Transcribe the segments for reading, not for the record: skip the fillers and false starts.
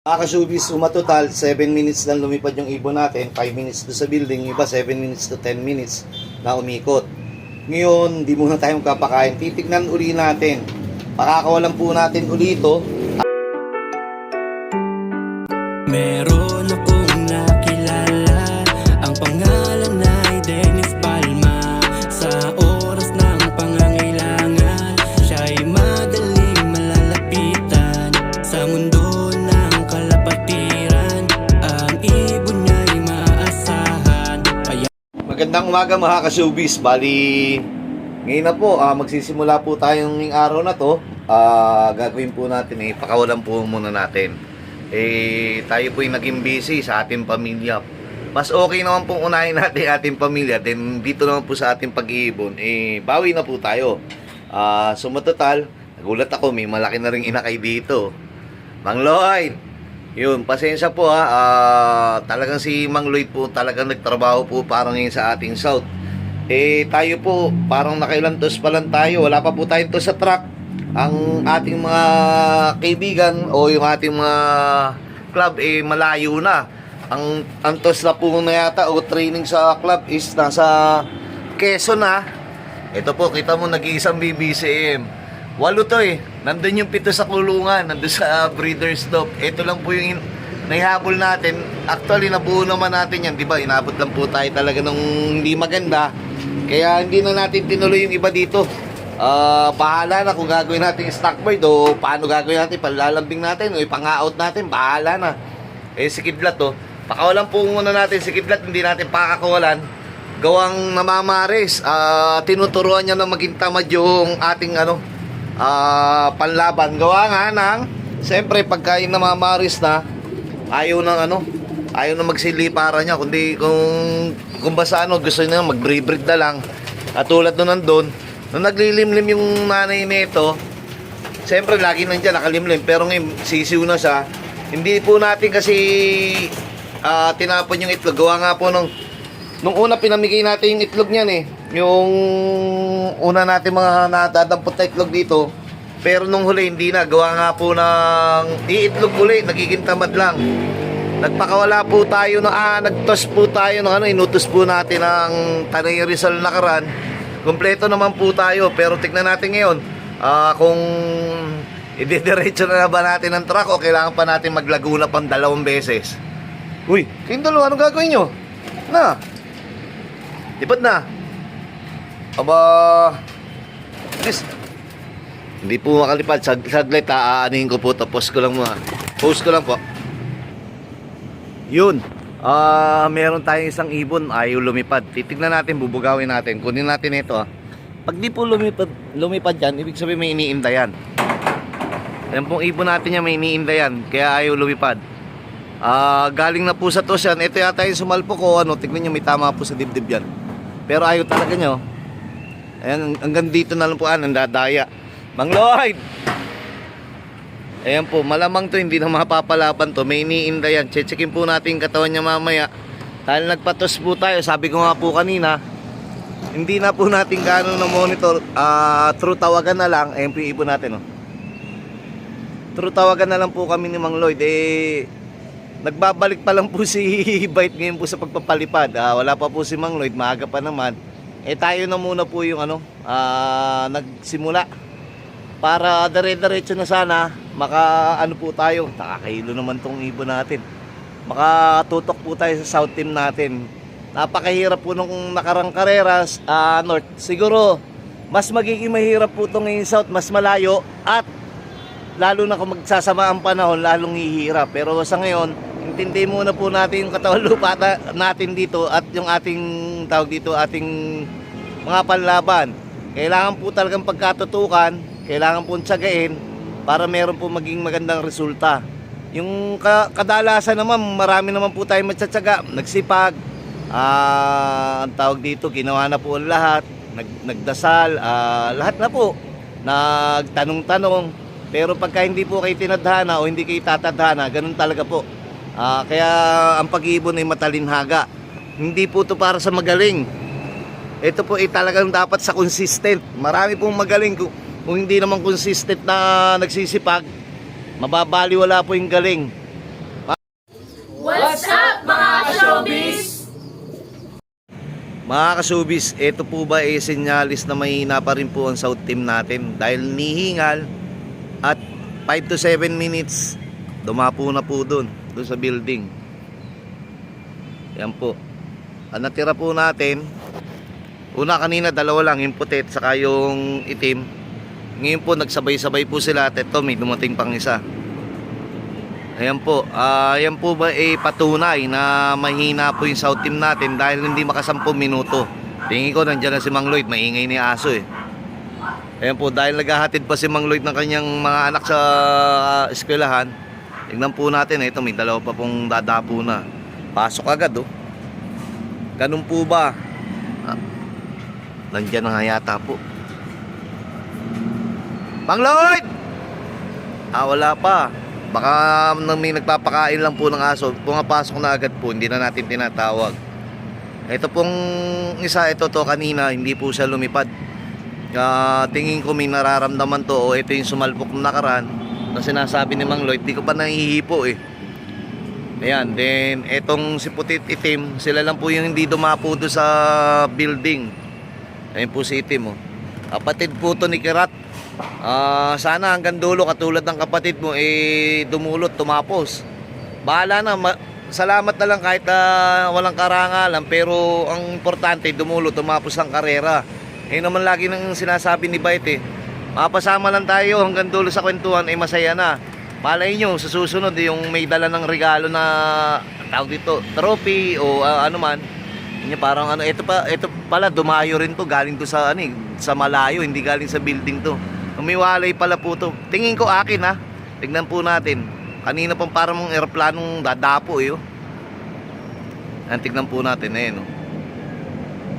Showbiz, umatotal 7 minutes lang lumipad yung ibon natin, 5 minutes to sa building, yung iba 7 minutes to 10 minutes na umikot. Ngayon, di muna tayong kapakain, titignan uli natin. Pakakawalan po natin ulito. Meron akong nakilala, ang pangalan ay Dennis Palma. Sa oras ng pangangailangan, siya'y madaling malalapitan. Sa mundo ng kalapatiran, ang ibon niya'y maaasahan. Magandang umaga mga ka-showbiz. Bali, ngayon na po, magsisimula po tayong ngayong araw na to. Gagawin po natin, pakawalan po muna natin. Tayo po yung naging busy sa ating pamilya. Mas okay naman pong unahin natin ating pamilya. Then dito naman po sa ating pag-iibon, bawi na po tayo. Sumatotal, nagulat ako, may malaki na ring inakay dito. Mang Lloyd, yun, pasensya po talagang si Mang Lloyd po talagang nagtrabaho po parang ngayon sa ating south. Tayo po, parang nakailantos pa lang tayo, wala pa po tayong to sa truck. Ang ating mga kaibigan o yung ating mga club malayo na. Ang tos na po na yata o training sa club is nasa Quezon na. Ito po, kita mo nag-iisang BBCM. 8 to nandun yung 7 sa kulungan, nandun sa breeder's stop. Ito lang po yung naihabol natin. Actually nabuo naman natin yan, di ba? Inabot lang po tayo talaga nung hindi maganda. Kaya hindi na natin tinuloy yung iba dito. Bahala na kung gagawin natin stock bird o paano gagawin natin, palalambing natin o ipang-out natin, bahala na. Si Kidlat pakawalan po muna natin si Kidlat, hindi natin pakakawalan. Gawang namamaris, tinuturuan niya na maging tamad yung ating panlaban. Gawa nga ng, siyempre pagka yung namamaris na, ayaw na magsiliparan niya, kundi kung basta gusto niya mag-breed na lang. At tulad nun nandun, nung naglilimlim yung nanay nito, siyempre lagi nandiyan nakalimlim, pero ngayon sisiw na siya. Hindi po natin kasi tinapon yung itlog. Gawa nga po nung una pinamigay natin yung itlog niyan yung una natin mga nadadampot na itlog dito, pero nung huli hindi na. Gawa nga po ng iitlog huli, nagiging tamad lang. Nagpakawala po tayo nagtos po tayo ng inutos po natin ang Tanay Rizal nakaraan. Kompleto naman po tayo, pero tignan natin ngayon kung idediretso na ba natin ang truck o kailangan pa natin maglaguna pang 2 beses. Uy, kayong dalawa, anong gagawin nyo? Na, lipat na. Aba, please. Hindi po makalipad, saglit aanihin ko po, tapos ko lang muna. Post ko lang po. Yun. Meron tayong isang ibon, ayaw lumipad. Titignan natin, bubugawin natin. Kunin natin ito. Pag di po lumipad yan, ibig sabihin may iniinda yan. Yan pong ibon natin yan, may iniinda yan. Kaya ayaw lumipad. Galing na po sa tos yan. Ito yata yung sumalpo ko. Tignan nyo, may tama po sa dibdib yan. Pero ayaw talaga nyo. Ayan, hanggang dito na lang po nandadaya. Mang Lloyd! Ayan po, malamang to, hindi na mapapalaban to. May iniinda yan. Checkin po natin katawan niya mamaya. Dahil nagpatos po tayo, sabi ko nga po kanina, hindi na po natin gaano na monitor. Through tawagan na lang. Ayan po yung ibon natin. Through tawagan na lang po kami ni Mang Lloyd. Nagbabalik pa lang po si Bite ngayon po sa pagpapalipad. Wala pa po si Mang Lloyd, maaga pa naman. Tayo na muna po yung nagsimula. Para dire-diretso na sana, po tayo. Nakakahilo naman tong ibon natin. Makatutok po tayo sa south team natin. Napakahirap po nung nakarang kareras, north. Siguro, mas magiging mahirap po itong ngayon south, mas malayo. At lalo na kung magsasama ang panahon, lalong hihirap. Pero sa ngayon, intindi muna po natin yung katawan lupa natin dito at yung ating tawag dito, ating mga panlaban. Kailangan po talagang pagkatutukan, kailangan po tsagain para meron po maging magandang resulta. Yung kadalasan naman, marami naman po tayong matsatsaga, nagsipag, ang tawag dito, ginawa na po ang lahat, nagdasal, lahat na po, nagtanong-tanong. Pero pagka hindi po kayo tinadhana o hindi kayo tatadhana, ganun talaga po. Kaya ang pag-iibon ay matalinhaga. Hindi po ito para sa magaling. Ito po ay talagang dapat sa consistent. Marami pong magaling. Kung hindi naman consistent na nagsisipag, mababaliwala po yung galing. Mga kasubis, ito po ba ay senyalis na mahina pa rin po ang south team natin dahil nihingal at 5 to 7 minutes dumapo na po doon sa building. Yan po. Ang natira po natin, una kanina dalawa lang, yung puti at saka yung itim. Ngayon po nagsabay-sabay po sila at ito may dumating pang isa. Ayan po, ayan po ba patunay na mahina po yung south team natin dahil hindi makasampung minuto. Tingin ko nandiyan na si Mang Lloyd, maingay ni aso eh. Ayan po, dahil naghahatid pa si Mang Lloyd ng kanyang mga anak sa eskwelahan. Tingnan po natin, ito may dalawa pa pong dadapo na. Pasok agad oh. Ganun po ba? Nandiyan na nga yata po. Mang Lloyd! Wala pa. Baka may nagpapakain lang po ng aso. Pumapasok na agad po, hindi na natin tinatawag. Ito pong isa, ito to kanina, hindi po siya lumipad. Tingin ko may nararamdaman to, o ito yung sumalpok ng nakaraan na sinasabi ni Mang Lloyd, di ko pa nahihipo eh. Ayan, then etong si putit itim, sila lang po yung hindi dumapo do sa building. Ayan po si itim oh. Kapatid po to ni Kirat. Sana hanggang dulo katulad ng kapatid mo dumulot, tumapos. Bahala na, salamat na lang kahit walang karangalan, pero ang importante dumulot, tumapos ang karera. Naman lagi nang sinasabi ni Bait eh. Mapasama lang tayo hanggang dulo sa kwentuhan masaya na. Malay nyo sa susunod yung may dala ng regalo na tawag dito, trophy o ano man. Parang ano, ito pala dumayo rin to, galing to sa sa malayo, hindi galing sa building to. Umiwalay pala po to. Tingin ko akin ha. Tignan po natin. Kanina pang parang eroplanong dadapo eh. Tignan po natin oh.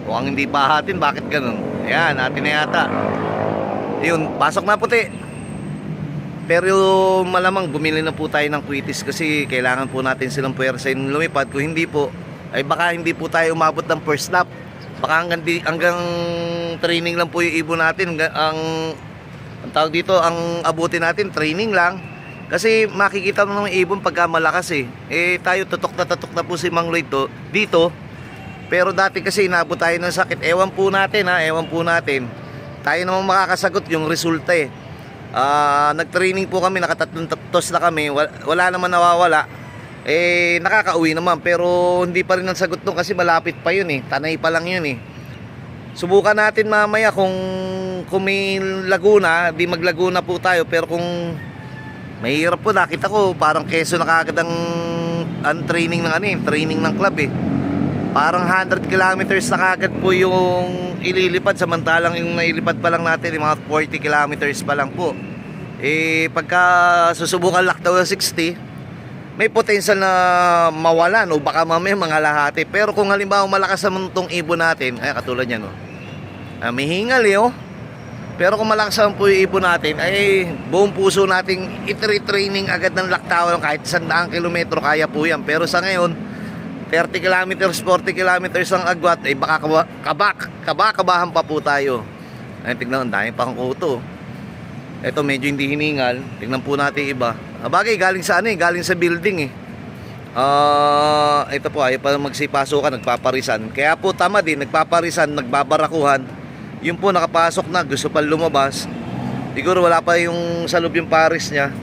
Mukhang hindi pahatin, bakit ganun? Ayan, natin na yata. Yun, pasok na puti. Pero malamang bumili na po tayo ng kwitis kasi kailangan po natin silang puwersa yung lumipad. Kung hindi po, ay baka hindi po tayo umabot ng first lap. Baka hanggang training lang po yung ibon natin. Ang tawag dito, ang abutin natin, training lang. Kasi makikita mo ng ibon pagka malakas eh. Tayo tutok na po si Mang Lloyd dito. Pero dati kasi inabot tayo ng sakit. Ewan po natin. Tayo naman makakasagot yung resulta eh. Nag-training po kami, nakatatlong tos na kami. Wala naman nawawala. Nakakauwi naman. Pero hindi pa rin ang sagot nung kasi malapit pa yun eh. Tanay pa lang yun eh. Subukan natin mamaya kung may Laguna, di mag-Laguna po tayo. Pero kung mahirap po, nakita ko parang keso na kagad ang training ng training ng club eh. Parang 100 kilometers na kagad po yung ililipad, samantalang yung nailipad pa lang natin yung mga 40 kilometers pa lang po. Pagka susubukan lockdown ng 60, may potential na mawalan o baka mamaya mga lahati. Pero kung halimbawa malakas naman itong ibon natin, katulad yan may hingal Pero kung malakas naman po yung ibon natin, buong puso nating i-training agad ng lockdown kahit 100 kilometro kaya po yan. Pero sa ngayon 30 kilometers, 40 kilometers ang agwat, baka kabahan pa po tayo. Tignan, ang dami pang kuto. Ito medyo hindi hiningal. Tignan po natin iba. Bagay, galing sa galing sa building eh. Ito po, ayaw pa magsipasukan, nagpaparisan. Kaya po tama din, nagpaparisan, nagbabarakuhan. Yun po, nakapasok na, gusto pa lumabas. Siguro wala pa yung sa loob yung paris niya.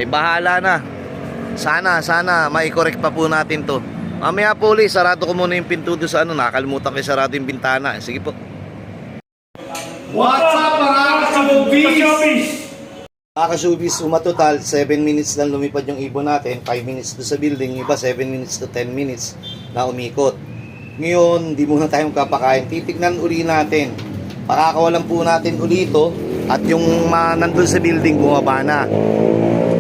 Bahala na. Sana mai-correct pa po natin to. Mamaya po ulit, sarado ko muna yung pinto doon sa nakakalimutan ko sarado yung bintana. Sige po. What's up mga kasubis? Mga kasubis, umatotal 7 minutes lang lumipad yung ibon natin, 5 minutes doon sa building, iba 7 minutes to 10 minutes na umikot. Ngayon, di muna tayong kapakain, titignan uli natin. Pakakawalan po natin ulito at yung nandun sa building bumaba na.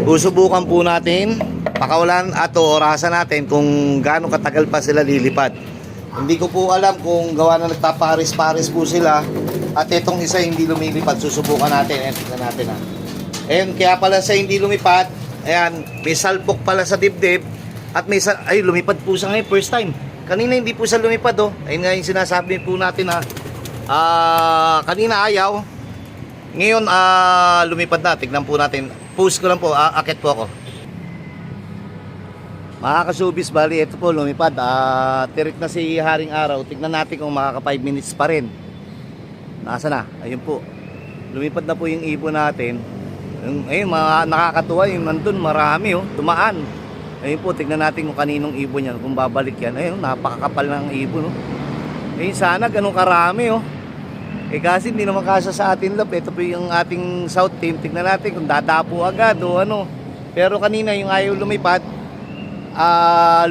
Susubukan po natin pakawalan at orasan natin kung gaano katagal pa sila lilipad. Hindi ko po alam kung gawa na nagpaparis-paris po sila at itong isa hindi lumilipad. Susubukan natin. Tingnan natin Ayun, kaya pala sa hindi lumipad, ayan, may salpok pala sa dibdib at may lumipad po siya ngayon first time. Kanina hindi po siya lumipad Ayun nga yung sinasabi po natin kanina ayaw. Ngayon lumipad na. Tignan po natin. Post ko lang po, akit po ako. Mga kasubis, bali, ito po lumipad. Tirik na si Haring Araw. Tignan natin kung makaka 5 minutes pa rin. Nasa na? Ayun po. Lumipad na po yung ibon natin. Ayun, mga nakakatuwa. Yung nandun, marami oh. Dumaan. Ayun po, tignan natin kung kaninong ibon yan. Kung babalik yan. Ayun, napakakapal ng ibon oh. Ayun, sana ganun karami oh. Kasi hindi naman kasa sa atin lap. Ito po yung ating south team. Tignan natin kung dadapo agad o ano. Pero kanina yung ayaw lumipad,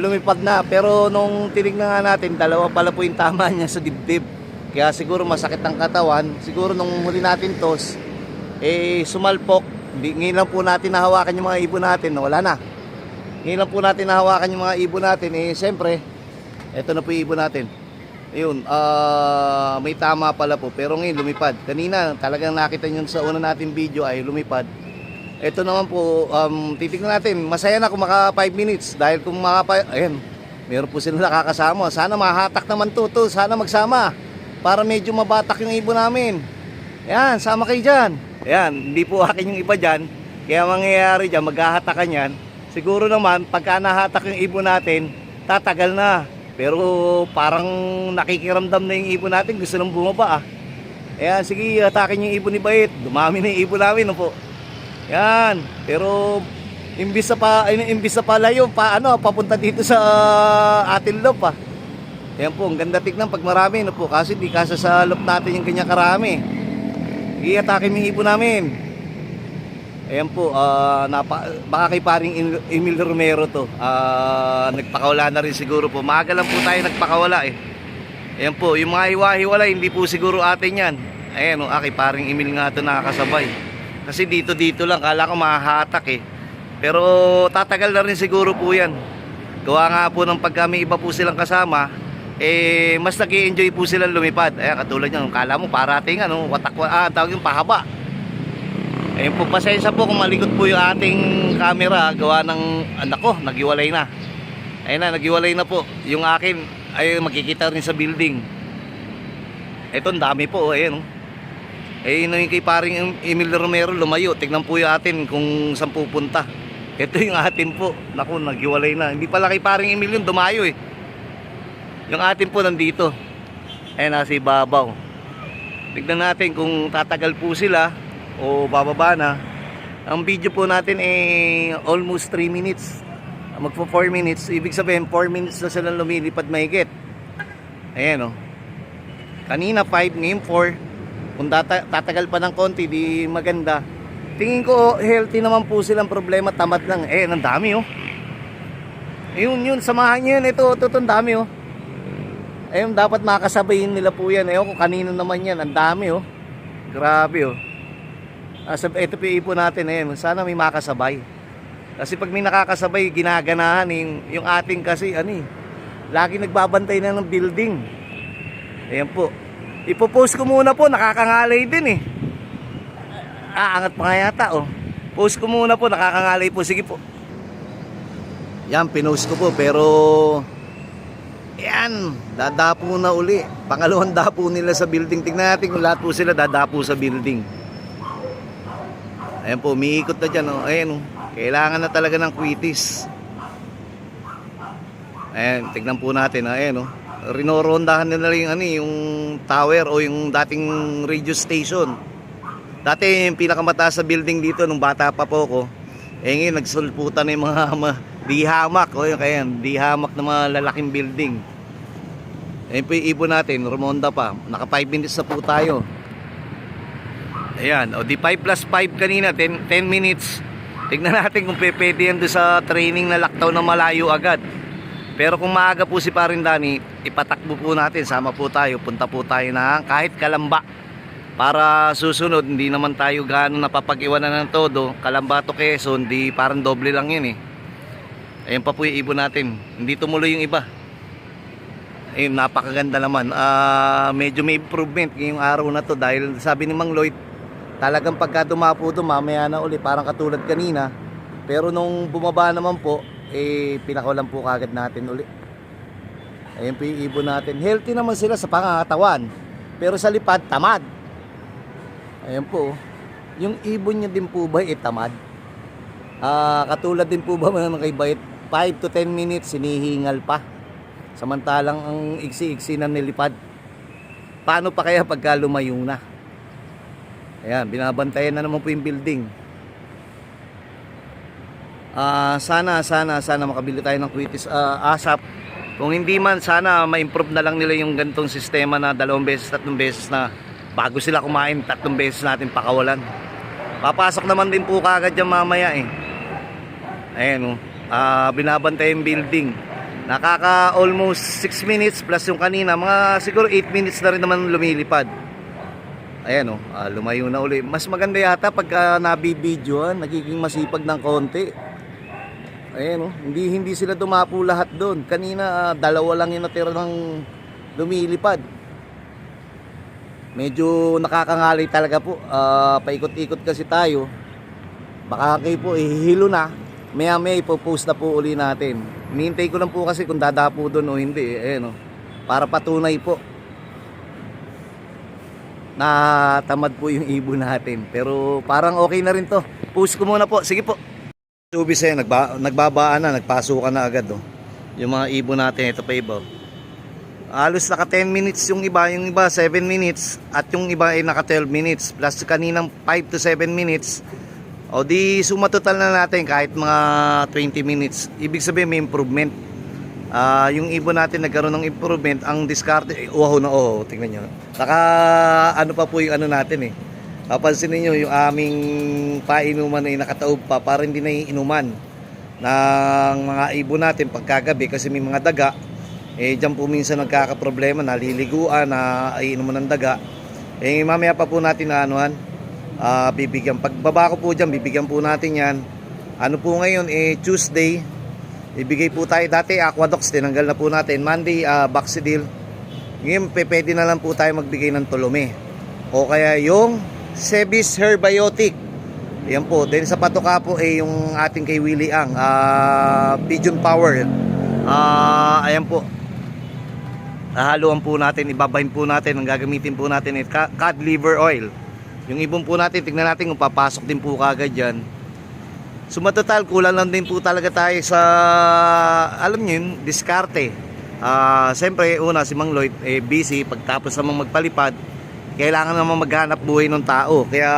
lumipad na. Pero nung tinignan nga natin, dalawa pala po yung tama niya sa dibdib. Kaya siguro masakit ang katawan. Siguro nung huli natin tos, sumalpok. Ngayon lang po natin nahawakan yung mga ibon natin. Wala na. Ngayon lang po natin nahawakan yung mga ibon natin. Siyempre, eto na po yung ibon natin. Ayun, may tama pala po. Pero ngayon lumipad. Kanina talagang nakita nyo sa una natin video ay lumipad. Ito naman po, titignan natin. Masaya na kung maka 5 minutes. Dahil kung ayan, meron po sila nakakasama. Sana mahatak naman to. Sana magsama. Para medyo mabatak yung ibon namin. Ayan, sama kayo dyan. Ayan, hindi po akin yung iba dyan. Kaya mangyayari dyan, maghahatakan yan. Siguro naman, pagka nahatak yung ibon natin, tatagal na. Pero parang nakikiramdam na yung ibon natin. Gusto nang bumaba. Ayan, sige, hatakin yung ibon ni Bait. Dumami na yung ibon namin. Po. Yan, pero imbis sa palayo, papunta dito sa atin loob pa. Yan po, ang ganda tignan pag marami, no po, kasi di kasa sa loob natin yung kanya karami. Iatakin yung ibon namin. Ayan po, baka kay paring Emil Romero to. Nagpakawala na rin siguro po. Maaga lang po tayo nagpakawala eh. Ayan po, yung mga hiwa-hiwalay, hindi po siguro atin yan. Ayan o, kay paring Emil nga to nakakasabay. Kasi dito lang, kala ko mahahatak eh. Pero tatagal na rin siguro po yan. Gawa nga po ng pag may iba po silang kasama, mas nag-i-enjoy po silang lumipad. Ayan, katulad yan, kala mo parating, tawag yung pahaba. Ayun po, pasensya po kung malikot po yung ating camera. Gawa ng, anak ko, nagiwalay na. Ayun na, nagiwalay na po. Yung akin, ay makikita rin sa building. Ito, ang dami po, ayun. Yun yung kay paring Emil Romero lumayo. Tignan po yung atin kung saan pupunta. Ito yung atin po. Naku, naghiwalay na. Hindi pala kay paring Emil yun, dumayo eh. Yung atin po nandito. Ayan, nasa ibabaw. Tignan natin kung tatagal po sila o bababa na. Ang video po natin almost 3 minutes. Magpo 4 minutes. Ibig sabihin 4 minutes na silang lumilipad mahigit. Ayan o. Kanina 5, ngayon 4. Kung tatagal pa ng konti, di maganda. Tingin ko, healthy naman po silang problema, tamad lang. Ang dami oh. Yun, samahan nyo yun. Ito, ang dami oh. Dapat makasabayin nila po yan. Kung kanino naman yan, ang dami oh. Grabe oh. Ito po yung ipon natin. Sana may makasabay. Kasi pag may nakakasabay, ginaganahan yung ating kasi, lagi nagbabantay na ng building. Ayan po. Ipopost ko muna po, nakakangalay din eh. Angat pa nga yata oh. Post ko muna po, nakakangalay po. Sige po. Yan, pinost ko po pero yan, dadapo na uli. Pangalawang dapo nila sa building. Tingnan natin kung lahat po sila dadapo sa building. Ayan po, umiikot na dyan oh. Ayan oh. Kailangan na talaga ng kwitis. Ayan, tignan po natin. Ayan oh. Rinorondahan nila yung tower o yung dating radio station. Dati yung pinakamataas sa building dito nung bata pa po ko. Ngayon nagsulputan na yung mga dihamak o yung kaya dihamak na mga lalaking building. Ayun po yung ibon natin, rumonda pa. Naka 5 minutes na po tayo. Ayan, o di 5 plus 5 kanina, 10 minutes. Tignan natin kung pwede yan doon sa training na laktaw na malayo agad. Pero kung maaga po si Parin Danny, ipatakbo po natin, sama po tayo, punta po tayo na kahit Kalamba. Para susunod, hindi naman tayo gano'n napapag-iwanan ng todo. Kalamba to Quezon, di parang doble lang yun eh. Ayun pa po yung ibon natin, hindi tumuloy yung iba. Ayun, napakaganda naman. Medyo may improvement ngayong araw na to dahil sabi ni Mang Lloyd, talagang pagka dumapo doon, mamaya na uli, parang katulad kanina. Pero nung bumaba naman po, pinakawalan po kagad natin uli. Ayun po yung ibon natin. Healthy naman sila sa pangangatawan, pero sa lipad, tamad. Ayun po. Yung ibon niya din po ba tamad? Katulad din po ba ng kay Bait? 5 to 10 minutes sinihingal pa. Samantalang ang iksi-iksi na nilipad. Paano pa kaya pagka lumayo na? Ayan, binabantayan na naman po yung building. Sana makabili tayo ng Quitis ASAP. Kung hindi man, sana ma-improve na lang nila yung ganitong sistema na 2 beses, 3 beses na bago sila kumain, 3 beses natin pakawalan. Papasok naman din po kagad yan mamaya eh. Ayan binabantay yung building. Nakaka almost 6 minutes plus yung kanina, mga siguro 8 minutes na rin naman lumilipad. Ayan lumayo na uli. Mas maganda yata pagka nabibidyoan, nagiging masipag ng konti. Ayan hindi sila dumapo lahat doon. Kanina 2 lang yung natira ng lumilipad. Medyo nakakangalay talaga po. Paikot-ikot kasi tayo. Baka kayo po hihilo na. Maya-maya ipopost na po uli natin. Hinihintay ko lang po kasi kung dadapo doon o hindi. Ayan para patunay po na tamad po yung ibon natin. Pero parang okay na rin to. Post ko muna po. Sige po. Subis nagbabaan na. Nagpasukan na agad yung mga ibon natin. Ito pa iba. Halos naka 10 minutes yung iba 7 minutes at yung iba ay naka 12 minutes plus kaninang 5 to 7 minutes. O di sumatotal na natin kahit mga 20 minutes. Ibig sabihin may improvement. Yung ibon natin nagkaroon ng improvement. Ang discard tingnan nyo. Saka pa po yung natin papansin niyo yung aming painuman ay nakataob pa para hindi na inuman ng mga ibon natin pagkagabi kasi may mga daga. Diyan po minsan nagkakaproblema, naliliguan, na iinuman ng daga. Mamaya pa po natin na bibigyan. Pagbaba ko po dyan, bibigyan po natin yan. Ano po ngayon, Tuesday. Ibigay po tayo, dati Aquadox, tinanggal na po natin. Monday, Baxidil. Ngayon, pwede na lang po tayo magbigay ng Tolome. O kaya yung Sebis Herbiotic. Yan po. Then sa patoka po, yung ating kay Willie Ang, Pigeon Power. Ayan po. Haluan po natin, ibabahin po natin, ang gagamitin po natin cod liver oil. Yung ibon po natin, tignan natin kung papasok din po kagad dyan. Sumatotal, kulang lang din po talaga tayo sa, alam nyo yun, diskarte. Siyempre, una si Mang Lloyd, busy, pagtapos namang magpalipad, kailangan naman maghanap buhay ng tao. Kaya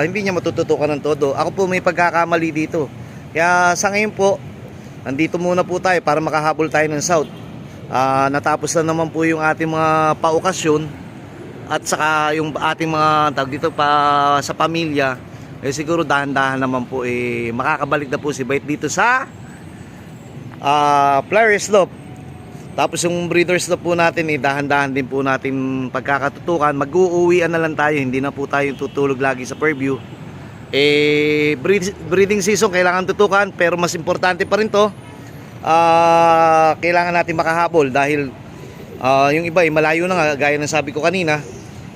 hindi niya matututukan ng todo. Ako po may pagkakamali dito. Kaya sa ngayon po, nandito muna po tayo para makahabol tayo ng South. Natapos na naman po yung ating mga paokasyon at saka yung ating mga tawag dito pa sa pamilya, siguro dahan-dahan naman po makakabalik na po si Bait dito sa Flyer Slope. Tapos yung breeder slope po natin dahan-dahan din po natin pagkakatutukan. Mag-uuwian na lang tayo, hindi na po tayo tutulog lagi sa Fairview. Breeding season kailangan tutukan, pero mas importante pa rin to, kailangan natin makahabol dahil yung iba malayo na nga, gaya ng sabi ko kanina,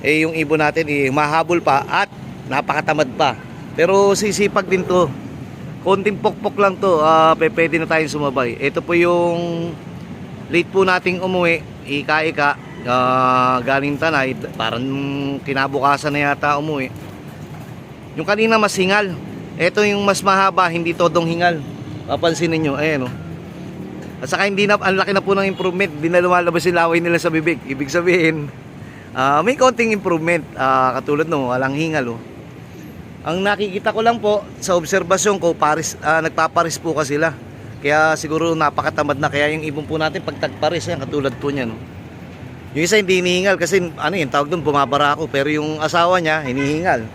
yung ibon natin mahabol pa at napakatamad pa. Pero sisipag din to, konting pokpok lang to, pwede na tayong sumabay. Ito po yung late po nating umuwi, ika-ika, galing Tanay, parang kinabukasan na yata umuwi. Yung kanina mas hingal, ito yung mas mahaba, hindi todong hingal. Papansin niyo, At saka hindi na, ang laki na po ng improvement, hindi na lumalabas yung laway nila sa bibig. Ibig sabihin, may konting improvement, katulad walang hingal. Ang nakikita ko lang po sa obserbasyon ko, nagpaparis po kasi sila. Kaya siguro napakatamad na, kaya yung ibon po natin pag tagparis yan, katulad po niya. Yung isa hindi hinihingal kasi yung tawag doon, bumabara ako, pero yung asawa niya hinihingal.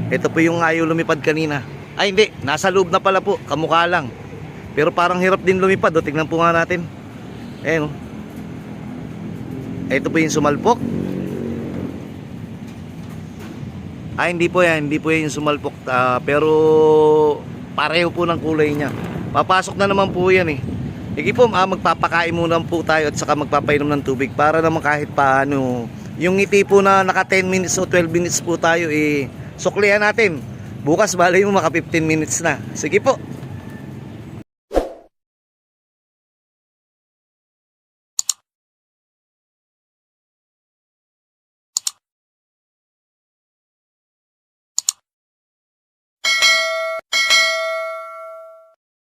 Ito po yung ayaw lumipad kanina. Ay hindi, nasa loob na pala po, kamukha lang. Pero parang hirap din lumipad, tignan po nga natin. Ito po yung sumalpok. Hindi po yan yung sumalpok, pero pareho po ng kulay niya. Papasok na naman po yan Sige po, magpapakain muna po tayo at saka magpapainom ng tubig para naman kahit paano yung ngiti po na naka 10 minutes o 12 minutes po tayo suklihan natin. Bukas balay mo maka 15 minutes na. Sige po.